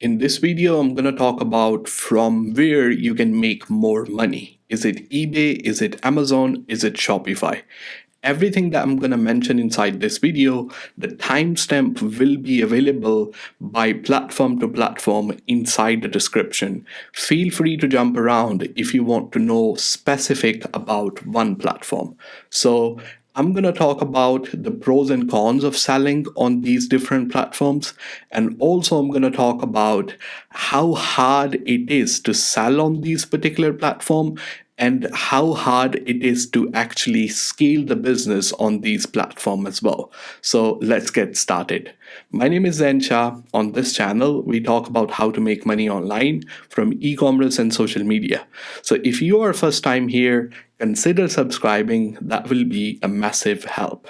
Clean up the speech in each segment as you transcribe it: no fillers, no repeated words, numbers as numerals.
In this video, I'm going to talk about from where you can make more money. Is it eBay? Is it Amazon? Is it Shopify? Everything that I'm going to mention inside this video, the timestamp will be available by platform to platform inside the description. Feel free to jump around if you want to know specific about one platform. So I'm going to talk about the pros and cons of selling on these different platforms. And also, I'm going to talk about how hard it is to sell on these particular platforms and how hard it is to actually scale the business on these platforms as well. So let's get started. My name is Zen Shah. On this channel, we talk about how to make money online from e-commerce and social media. So if you are first time here, consider subscribing. That will be a massive help.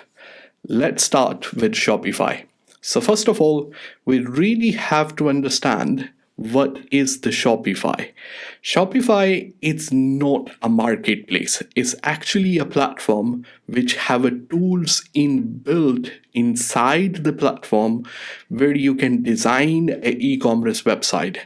Let's start with Shopify. So first of all, we really have to understand what is the Shopify. Shopify is not a marketplace. It's actually a platform which have a tools inbuilt inside the platform where you can design an e-commerce website.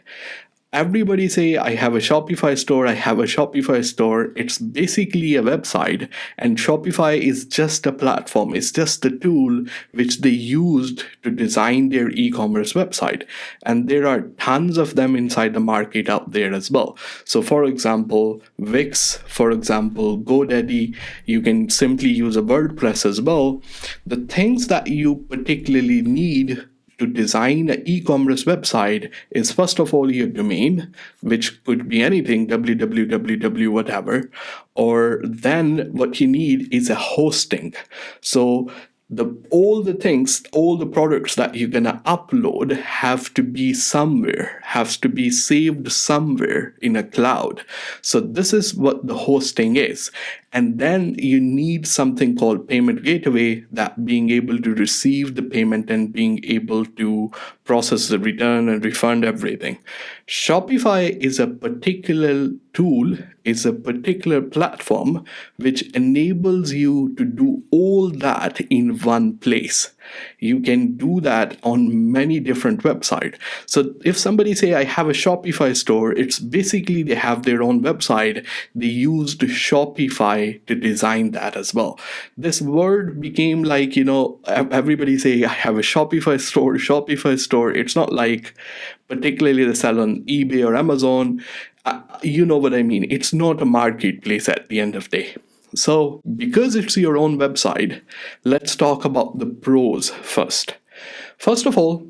Everybody say, I have a Shopify store, I have a Shopify store. It's basically a website, and Shopify is just a platform. It's just a tool which they used to design their e-commerce website. And there are tons of them inside the market out there as well. So for example, Wix, for example, GoDaddy, you can simply use a WordPress as well. The things that you particularly need to design an e-commerce website is first of all your domain, which could be anything, www, whatever, or then what you need is a hosting. So all the products that you're gonna upload have to be somewhere, has to be saved somewhere in a cloud. So this is what the hosting is. And then you need something called payment gateway, that being able to receive the payment and being able to process the return and refund everything. Shopify is a particular tool, is a particular platform which enables you to do all that in one place. You can do that on many different websites. So if somebody say, I have a Shopify store, it's basically they have their own website. They used Shopify to design that as well. This word became like, everybody say, I have a Shopify store, Shopify store. It's not like particularly they sell on eBay or Amazon. You know what I mean. It's not a marketplace at the end of the day. So because it's your own website, let's talk about the pros first. First of all,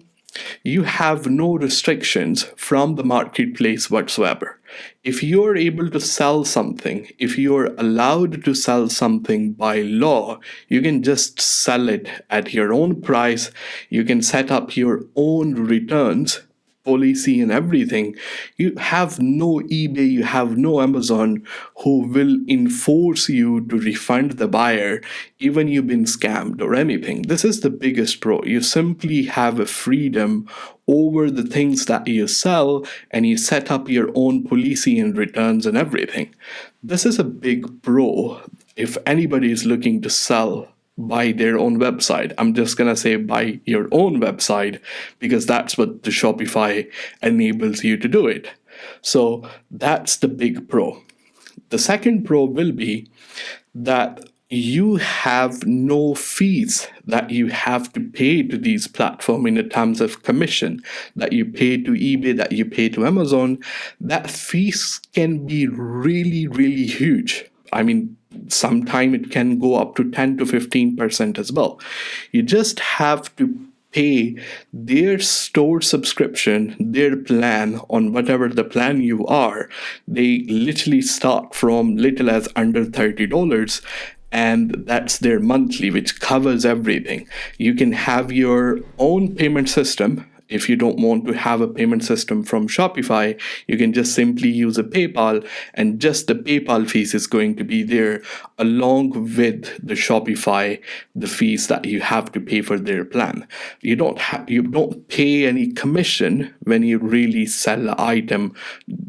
you have no restrictions from the marketplace whatsoever. If you're able to sell something, if you're allowed to sell something by law, you can just sell it at your own price. You can set up your own returns policy and everything. You have no eBay, you have no Amazon who will enforce you to refund the buyer even you've been scammed or anything. This is the biggest pro. You simply have a freedom over the things that you sell, and you set up your own policy and returns and everything. This is a big pro if anybody is looking to sell by their own website. I'm just going to say by your own website because that's what the Shopify enables you to do it. So that's the big pro. The second pro will be that you have no fees that you have to pay to these platforms in terms of commission that you pay to eBay, that you pay to Amazon. That fees can be really, really huge. I mean, sometimes it can go up to 10 to 15% as well. You just have to pay their store subscription, their plan on whatever the plan you are. They literally start from little as under $30. And that's their monthly, which covers everything. You can have your own payment system. If you don't want to have a payment system from Shopify, you can just simply use a PayPal, and just the PayPal fees is going to be there along with the Shopify, the fees that you have to pay for their plan. You don't pay any commission when you really sell an item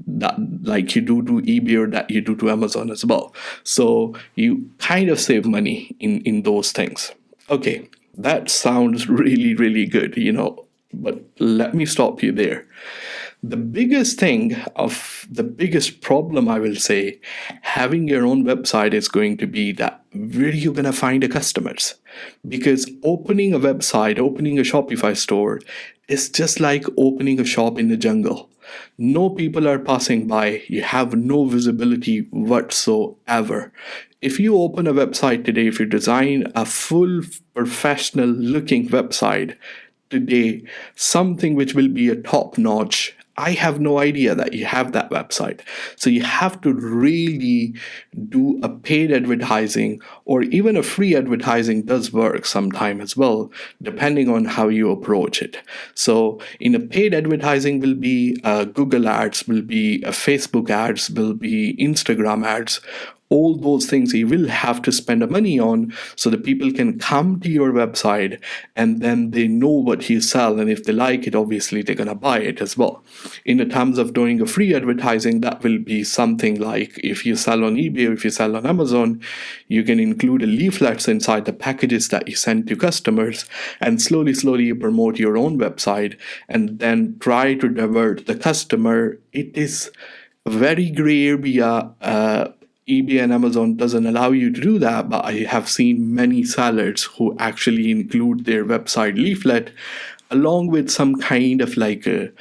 that like you do to eBay or that you do to Amazon as well. So you kind of save money in those things. Okay, that sounds really, really good. But let me stop you there. The biggest problem, I will say, having your own website is going to be that where are you going to find the customers? Because opening a website, opening a Shopify store is just like opening a shop in the jungle. No people are passing by. You have no visibility whatsoever. If you open a website today, if you design a full professional looking website, today, something which will be a top notch, I have no idea that you have that website. So you have to really do a paid advertising, or even a free advertising does work sometime as well, depending on how you approach it. So in a paid advertising will be Google ads, will be Facebook ads, will be Instagram ads. All those things you will have to spend money on so that people can come to your website and then they know what you sell, and if they like it, obviously they're going to buy it as well. In the terms of doing a free advertising, that will be something like if you sell on eBay or if you sell on Amazon, you can include leaflets inside the packages that you send to customers, and slowly you promote your own website and then try to divert the customer. It is a very gray area. eBay and Amazon doesn't allow you to do that, but I have seen many sellers who actually include their website leaflet along with some kind of like a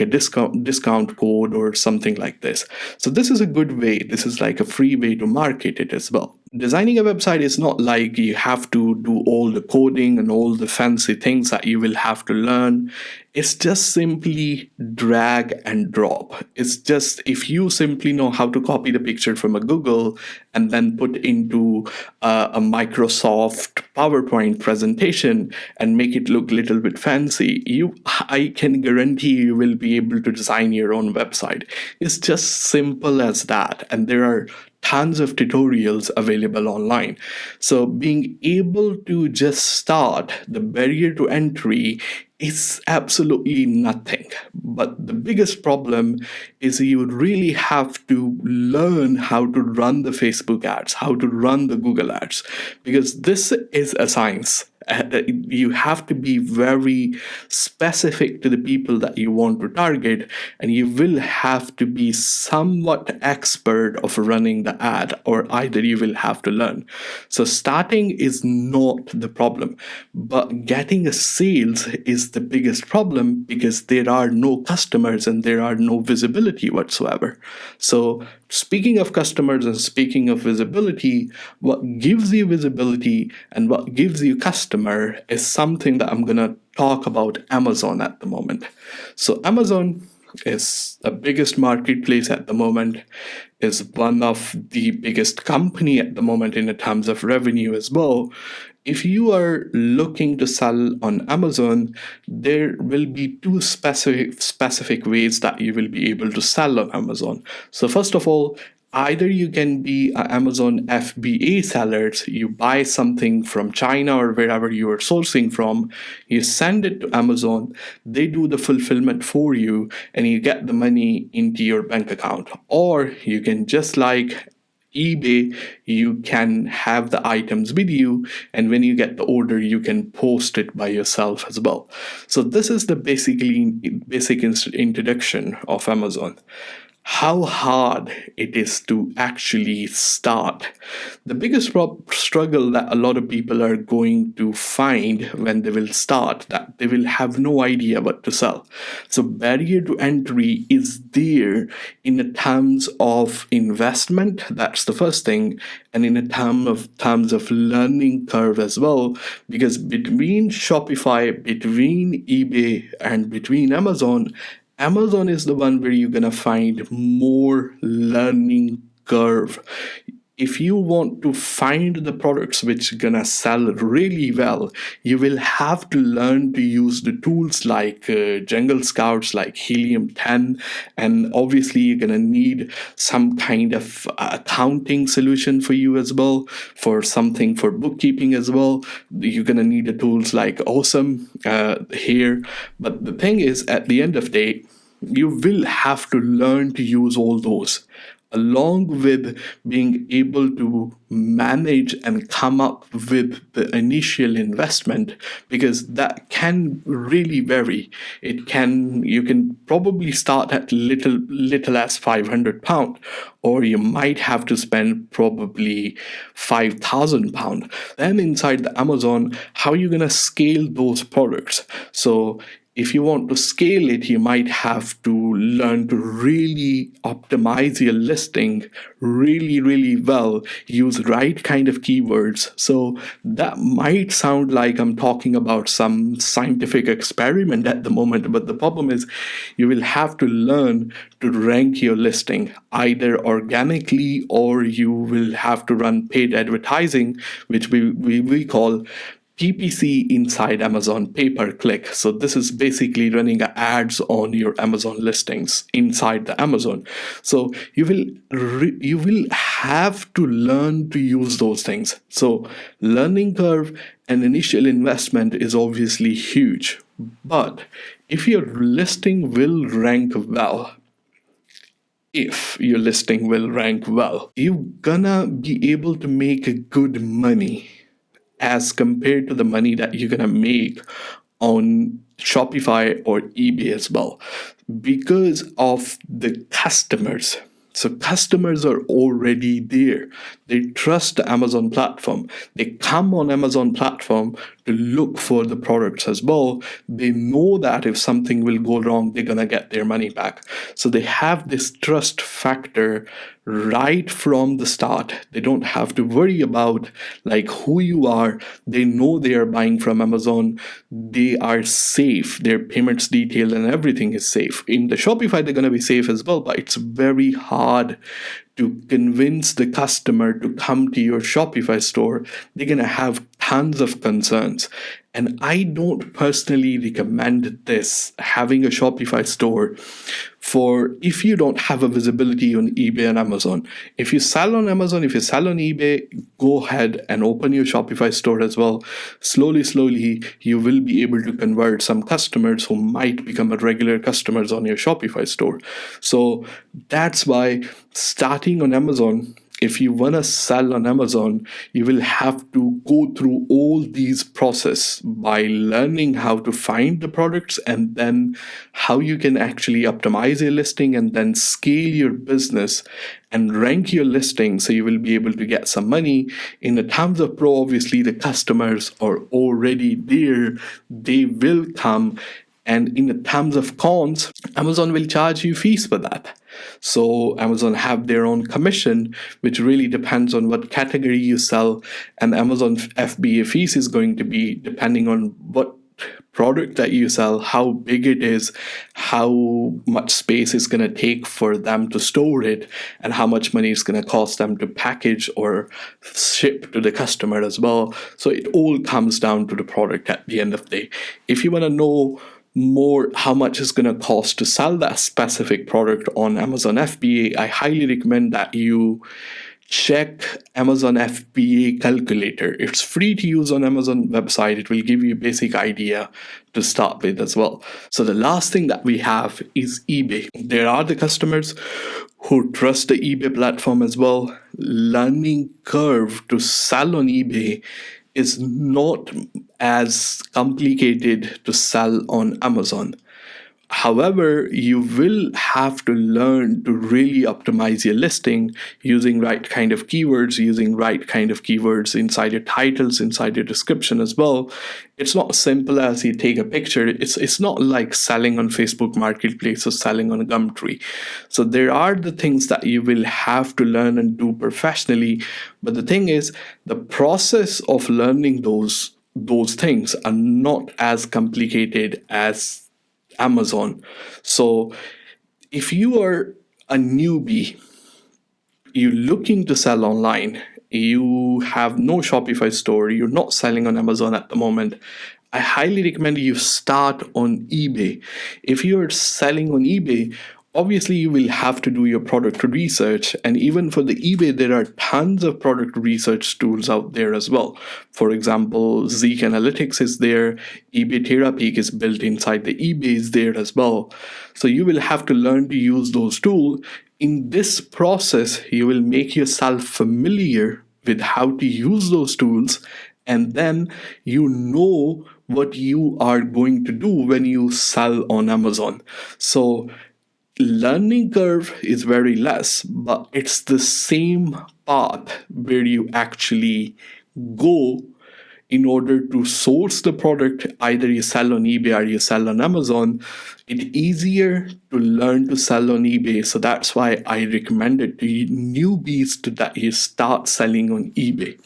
discount code or something like this. So this is a good way. This is like a free way to market it as well. Designing a website is not like you have to do all the coding and all the fancy things that you will have to learn. It's just simply drag and drop. It's just if you simply know how to copy the picture from a Google and then put into a Microsoft PowerPoint presentation and make it look a little bit fancy, I can guarantee you will be able to design your own website. It's just simple as that. And there are tons of tutorials available online. So being able to just start, the barrier to entry is absolutely nothing. But the biggest problem is you really have to learn how to run the Facebook ads, how to run the Google ads, because this is a science. You have to be very specific to the people that you want to target, and you will have to be somewhat expert of running the ad, or either you will have to learn. So starting is not the problem, but getting a sales is the biggest problem, because there are no customers and there are no visibility whatsoever. So speaking of customers and speaking of visibility, what gives you visibility and what gives you customer is something that I'm going to talk about Amazon at the moment. So Amazon is the biggest marketplace at the moment, is one of the biggest company at the moment in terms of revenue as well. If you are looking to sell on Amazon, there will be two specific ways that you will be able to sell on Amazon. So first of all, either you can be an Amazon FBA seller, you buy something from China or wherever you are sourcing from, you send it to Amazon, they do the fulfillment for you, and you get the money into your bank account. Or you can, just like eBay, you can have the items with you, and when you get the order, you can post it by yourself as well. So this is the basic introduction of Amazon. How hard it is to actually start. The biggest struggle that a lot of people are going to find when they will start, that they will have no idea what to sell. So barrier to entry is there in the terms of investment. That's the first thing. And in the terms of learning curve as well, because between Shopify, between eBay, and between Amazon is the one where you're going to find more learning curve. If you want to find the products which are going to sell really well, you will have to learn to use the tools like Jungle Scouts, like Helium 10, and obviously you're going to need some kind of accounting solution for you as well, for something for bookkeeping as well. You're going to need the tools like Awesome here. But the thing is, at the end of the day, you will have to learn to use all those. along with being able to manage and come up with the initial investment, because that can really vary. You can probably start at little as £500, or you might have to spend probably £5,000. Then inside the Amazon, how are you going to scale those products? So if you want to scale it, you might have to learn to really optimize your listing really, really well, use right kind of keywords. So that might sound like I'm talking about some scientific experiment at the moment, but the problem is you will have to learn to rank your listing either organically, or you will have to run paid advertising, which we call PPC inside Amazon, pay per click. So this is basically running ads on your Amazon listings inside the Amazon. So you will have to learn to use those things. So learning curve and initial investment is obviously huge, but if your listing will rank well, you're gonna be able to make good money as compared to the money that you're going to make on Shopify or eBay as well, because of the customers. So customers are already there. They trust the Amazon platform. They come on Amazon platform to look for the products as well. They know that if something will go wrong, they're going to get their money back. So they have this trust factor right from the start. They don't have to worry about like who you are. They know they are buying from Amazon. They are safe. Their payments detail and everything is safe. In the Shopify, they're going to be safe as well, but it's very hard to convince the customer to come to your Shopify store. They're going to have tons of concerns. And I don't personally recommend this, having a Shopify store, for if you don't have a visibility on eBay and Amazon. If you sell on Amazon, if you sell on eBay, go ahead and open your Shopify store as well. Slowly, you will be able to convert some customers who might become regular customers on your Shopify store. So that's why starting on Amazon, if you want to sell on Amazon, you will have to go through all these process by learning how to find the products, and then how you can actually optimize your listing and then scale your business and rank your listing, so you will be able to get some money. In the terms of Pro, obviously the customers are already there. They will come. And in the terms of cons, Amazon will charge you fees for that. So Amazon have their own commission, which really depends on what category you sell. And Amazon FBA fees is going to be depending on what product that you sell, how big it is, how much space it's going to take for them to store it, and how much money it's going to cost them to package or ship to the customer as well. So it all comes down to the product at the end of the day. If you want to know more how much it's going to cost to sell that specific product on Amazon FBA, I highly recommend that you check Amazon FBA calculator. It's free to use on Amazon website. It will give you a basic idea to start with as well. So the last thing that we have is eBay. There are the customers who trust the eBay platform as well. Learning curve to sell on eBay is not as complicated to sell on Amazon. However, you will have to learn to really optimize your listing using right kind of keywords, inside your titles, inside your description as well. It's not simple as you take a picture. It's not like selling on Facebook Marketplace or selling on Gumtree. So there are the things that you will have to learn and do professionally. But the thing is, the process of learning those things are not as complicated as Amazon. So if you are a newbie, you're looking to sell online, you have no Shopify store, you're not selling on Amazon at the moment, I highly recommend you start on eBay. If you're selling on eBay, obviously you will have to do your product research, and even for the eBay there are tons of product research tools out there as well. For example, Zeek Analytics is there, eBay Therapeutic is built inside the eBay is there as well. So you will have to learn to use those tools. In this process, you will make yourself familiar with how to use those tools, and then you know what you are going to do when you sell on Amazon. So learning curve is very less, but it's the same path where you actually go in order to source the product. Either you sell on eBay or you sell on Amazon. It's easier to learn to sell on eBay, so that's why I recommend it to newbies that you start selling on eBay.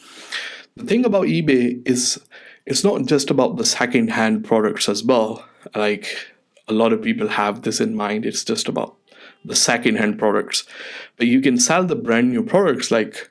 The thing about eBay is it's not just about the second-hand products as well. Like, a lot of people have this in mind. It's just about the second-hand products. But you can sell the brand new products. Like,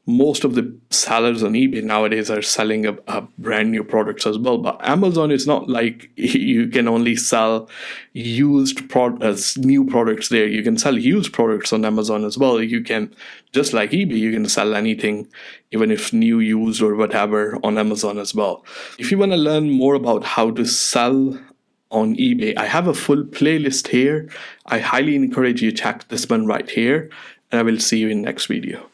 most of the sellers on eBay nowadays are selling a brand new products as well. But Amazon is not like you can only sell new products there. You can sell used products on Amazon as well. You can, just like eBay, you can sell anything, even if new, used, or whatever, on Amazon as well. If you want to learn more about how to sell on eBay, I have a full playlist here. I highly encourage you to check this one right here, and I will see you in next video.